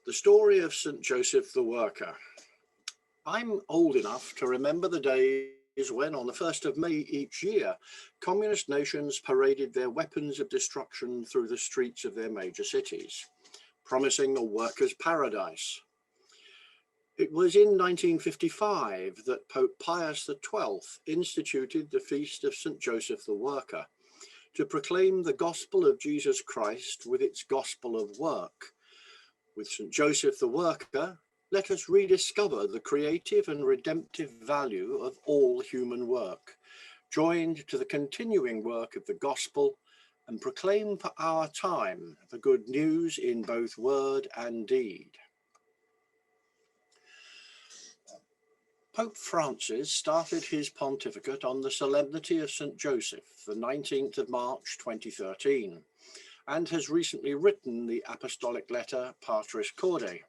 The story of St. Joseph the Worker. I'm old enough to remember the days when, on the 1st of May each year, communist nations paraded their weapons of destruction through the streets of their major cities, promising a workers' paradise. It was in 1955 that Pope Pius XII instituted the feast of St. Joseph the Worker to proclaim the gospel of Jesus Christ with its gospel of work. With St. Joseph the Worker, let us rediscover the creative and redemptive value of all human work, joined to the continuing work of the gospel, and proclaim for our time the good news in both word and deed. Pope Francis started his pontificate on the solemnity of St. Joseph, the 19th of March 2013, and has recently written the apostolic letter Patris Corde.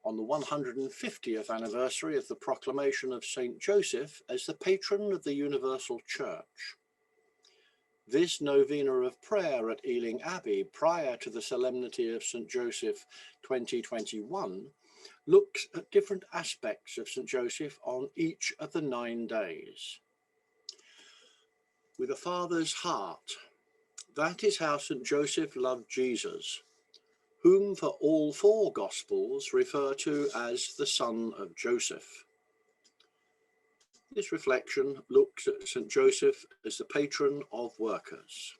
On the 150th anniversary of the proclamation of St. Joseph as the patron of the Universal Church. This novena of prayer at Ealing Abbey prior to the solemnity of St. Joseph 2021 looks at different aspects of St. Joseph on each of the 9 days. With a father's heart, that is how St. Joseph loved Jesus, whom for all 4 Gospels refer to as the son of Joseph. This reflection looks at St. Joseph as the patron of workers.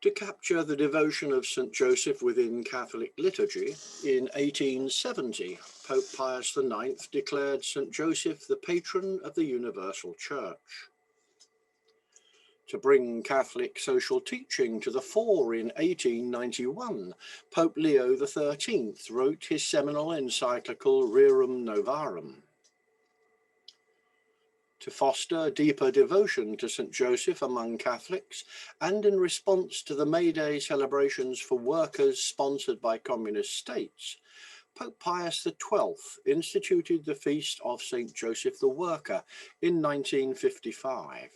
To capture the devotion of St. Joseph within Catholic liturgy, in 1870, Pope Pius IX declared St. Joseph the patron of the Universal Church. To bring Catholic social teaching to the fore in 1891, Pope Leo XIII wrote his seminal encyclical Rerum Novarum. To foster deeper devotion to St. Joseph among Catholics, and in response to the May Day celebrations for workers sponsored by communist states, Pope Pius XII instituted the feast of St. Joseph the Worker in 1955.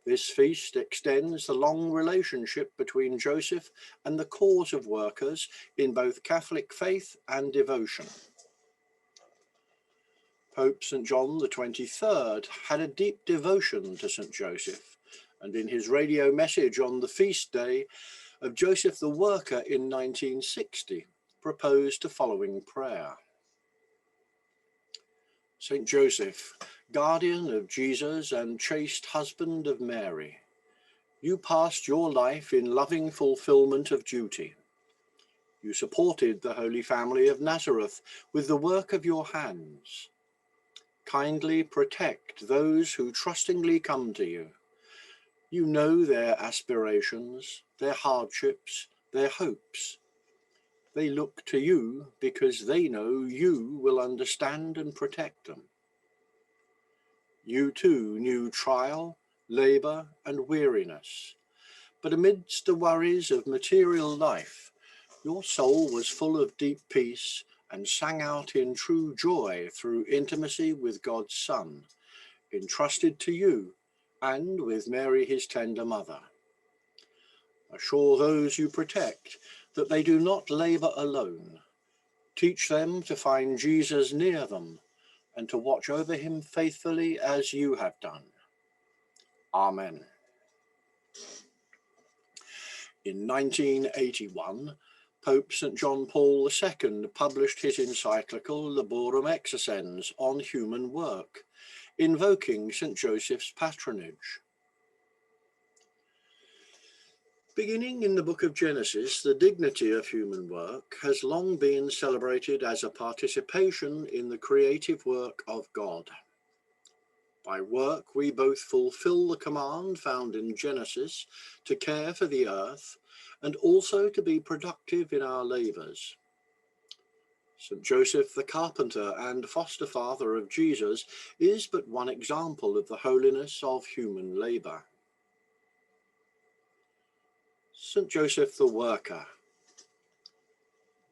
This feast extends the long relationship between Joseph and the cause of workers in both Catholic faith and devotion. Pope St. John XXIII had a deep devotion to St. Joseph, and in his radio message on the feast day of Joseph the Worker in 1960, proposed the following prayer. St. Joseph, guardian of Jesus and chaste husband of Mary, you passed your life in loving fulfillment of duty. You supported the Holy Family of Nazareth with the work of your hands. Kindly protect those who trustingly come to you. You know their aspirations, their hardships, their hopes. They look to you because they know you will understand and protect them. You too knew trial, labour and weariness, but amidst the worries of material life, your soul was full of deep peace and sang out in true joy through intimacy with God's Son, entrusted to you and with Mary his tender mother. Assure those you protect that they do not labour alone. Teach them to find Jesus near them and to watch over him faithfully as you have done. Amen. In 1981, Pope St. John Paul II published his encyclical Laborum Exercens on human work, invoking St. Joseph's patronage. Beginning in the book of Genesis, the dignity of human work has long been celebrated as a participation in the creative work of God. By work, we both fulfill the command found in Genesis to care for the earth and also to be productive in our labours. St. Joseph the carpenter and foster father of Jesus is but one example of the holiness of human labour. St. Joseph the Worker.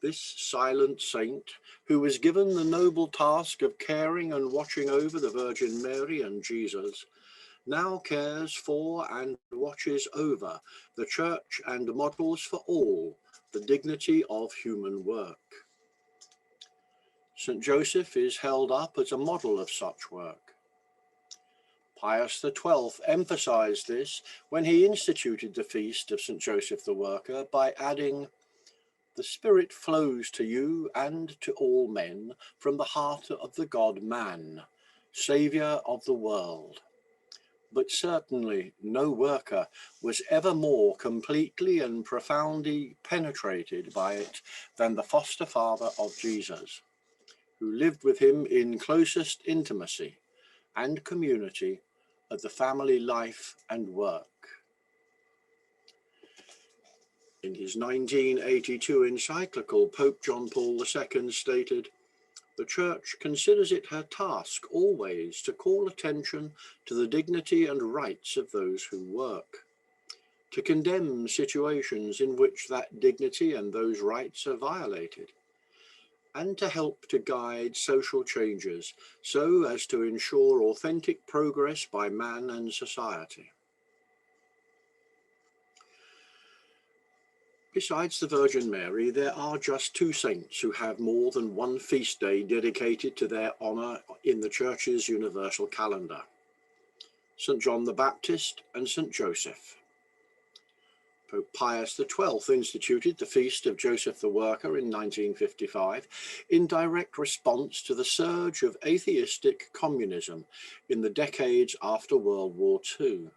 This silent saint, who was given the noble task of caring and watching over the Virgin Mary and Jesus, now cares for and watches over the Church and models for all the dignity of human work. St. Joseph is held up as a model of such work. Pius XII emphasized this when he instituted the feast of St. Joseph the Worker by adding, "The Spirit flows to you and to all men from the heart of the God-man, Saviour of the world. But certainly no worker was ever more completely and profoundly penetrated by it than the foster father of Jesus, who lived with him in closest intimacy and community of the family life and work." In his 1982 encyclical, Pope John Paul II stated, "The Church considers it her task always to call attention to the dignity and rights of those who work, to condemn situations in which that dignity and those rights are violated, and to help to guide social changes so as to ensure authentic progress by man and society." Besides the Virgin Mary, there are just two saints who have more than one feast day dedicated to their honour in the Church's universal calendar: St. John the Baptist and St. Joseph. Pope Pius XII instituted the Feast of Joseph the Worker in 1955 in direct response to the surge of atheistic communism in the decades after World War II.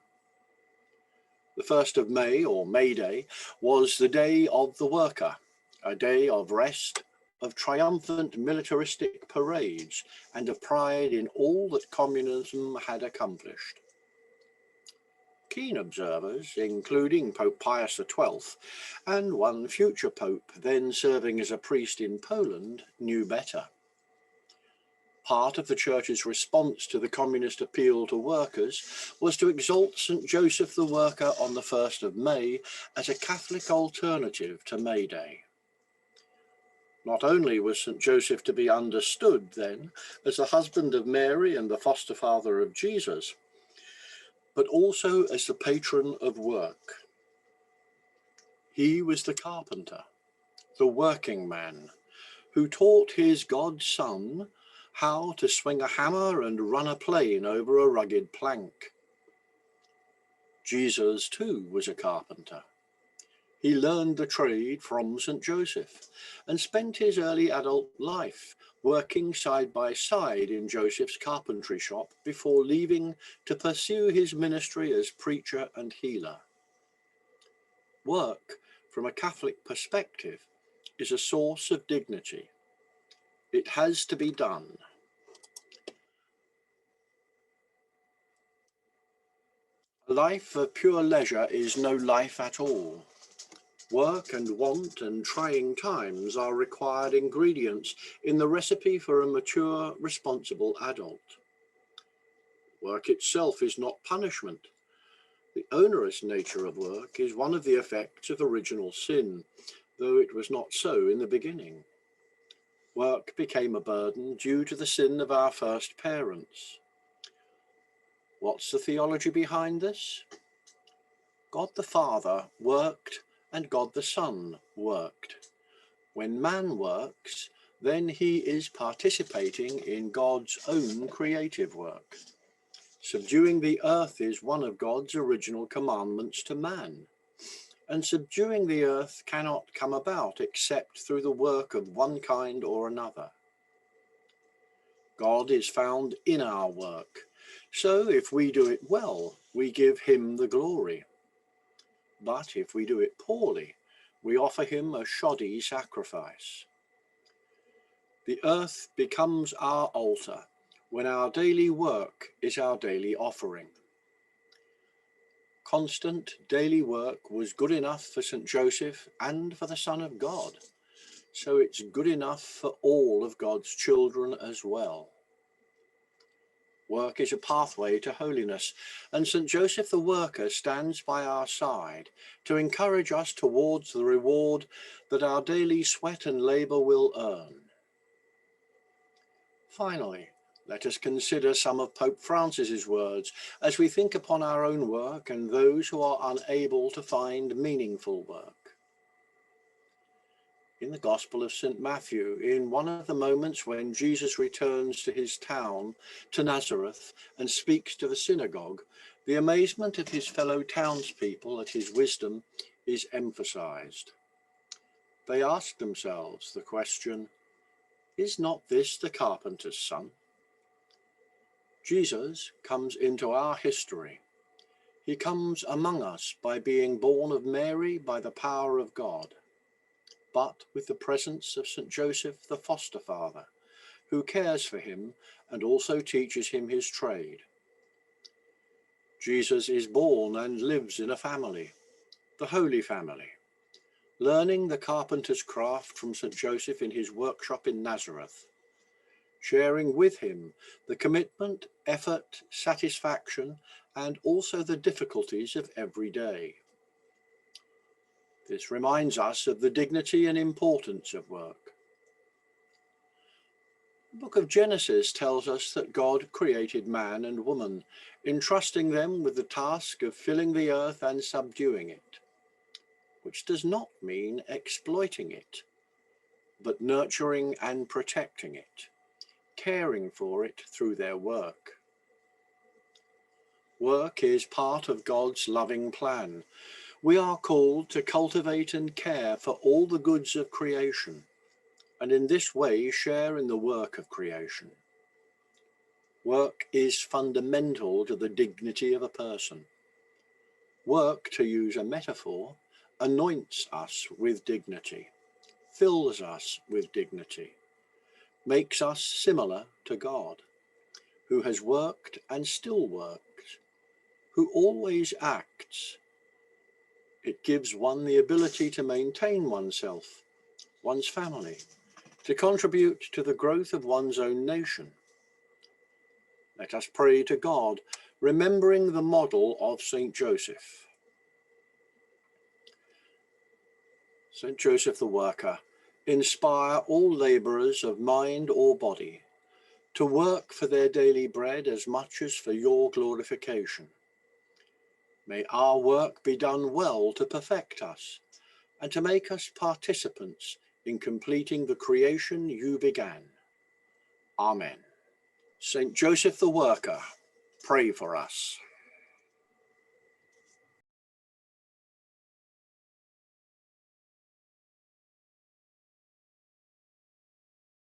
The 1st of May, or May Day, was the Day of the Worker, a day of rest, of triumphant militaristic parades, and of pride in all that communism had accomplished. Keen observers, including Pope Pius XII and one future pope then serving as a priest in Poland, knew better. Part of the Church's response to the communist appeal to workers was to exalt St. Joseph the Worker on the 1st of May as a Catholic alternative to May Day. Not only was St. Joseph to be understood then as the husband of Mary and the foster father of Jesus, but also as the patron of work. He was the carpenter, the working man, who taught his godson how to swing a hammer and run a plane over a rugged plank. Jesus too was a carpenter. He learned the trade from St. Joseph and spent his early adult life working side by side in Joseph's carpentry shop before leaving to pursue his ministry as preacher and healer. Work, from a Catholic perspective, is a source of dignity. It has to be done. A life of pure leisure is no life at all. Work and want and trying times are required ingredients in the recipe for a mature, responsible adult. Work itself is not punishment. The onerous nature of work is one of the effects of original sin, though it was not so in the beginning. Work became a burden due to the sin of our first parents. What's the theology behind this? God the Father worked and God the Son worked. When man works, then he is participating in God's own creative work. Subduing the earth is one of God's original commandments to man, and subduing the earth cannot come about except through the work of one kind or another. God is found in our work, so if we do it well, we give him the glory. But if we do it poorly, we offer him a shoddy sacrifice. The earth becomes our altar when our daily work is our daily offering. Constant daily work was good enough for St. Joseph and for the Son of God, so it's good enough for all of God's children as well. Work is a pathway to holiness, and St. Joseph the Worker stands by our side to encourage us towards the reward that our daily sweat and labour will earn. Finally, Let us consider some of Pope Francis's words as we think upon our own work and those who are unable to find meaningful work. In the Gospel of St. Matthew, in one of the moments when Jesus returns to his town, to Nazareth, and speaks to the synagogue, the amazement of his fellow townspeople at his wisdom is emphasized. They ask themselves the question, "Is not this the carpenter's son?" Jesus comes into our history. He comes among us by being born of Mary by the power of God, but with the presence of St. Joseph, the foster father, who cares for him and also teaches him his trade. Jesus is born and lives in a family, the Holy Family, learning the carpenter's craft from St. Joseph in his workshop in Nazareth, sharing with him the commitment, effort, satisfaction, and also the difficulties of every day. This reminds us of the dignity and importance of work. The book of Genesis tells us that God created man and woman, entrusting them with the task of filling the earth and subduing it, which does not mean exploiting it, but nurturing and protecting it, caring for it through their work. Work is part of God's loving plan. We are called to cultivate and care for all the goods of creation, and in this way share in the work of creation. Work is fundamental to the dignity of a person. Work, to use a metaphor, anoints us with dignity, fills us with dignity, makes us similar to God, who has worked and still works, who always acts. It gives one the ability to maintain oneself, one's family, to contribute to the growth of one's own nation. Let us pray to God, remembering the model of St. Joseph. St. Joseph the worker, inspire all labourers of mind or body to work for their daily bread as much as for your glorification. May our work be done well to perfect us and to make us participants in completing the creation you began. Amen. St. Joseph the worker, pray for us.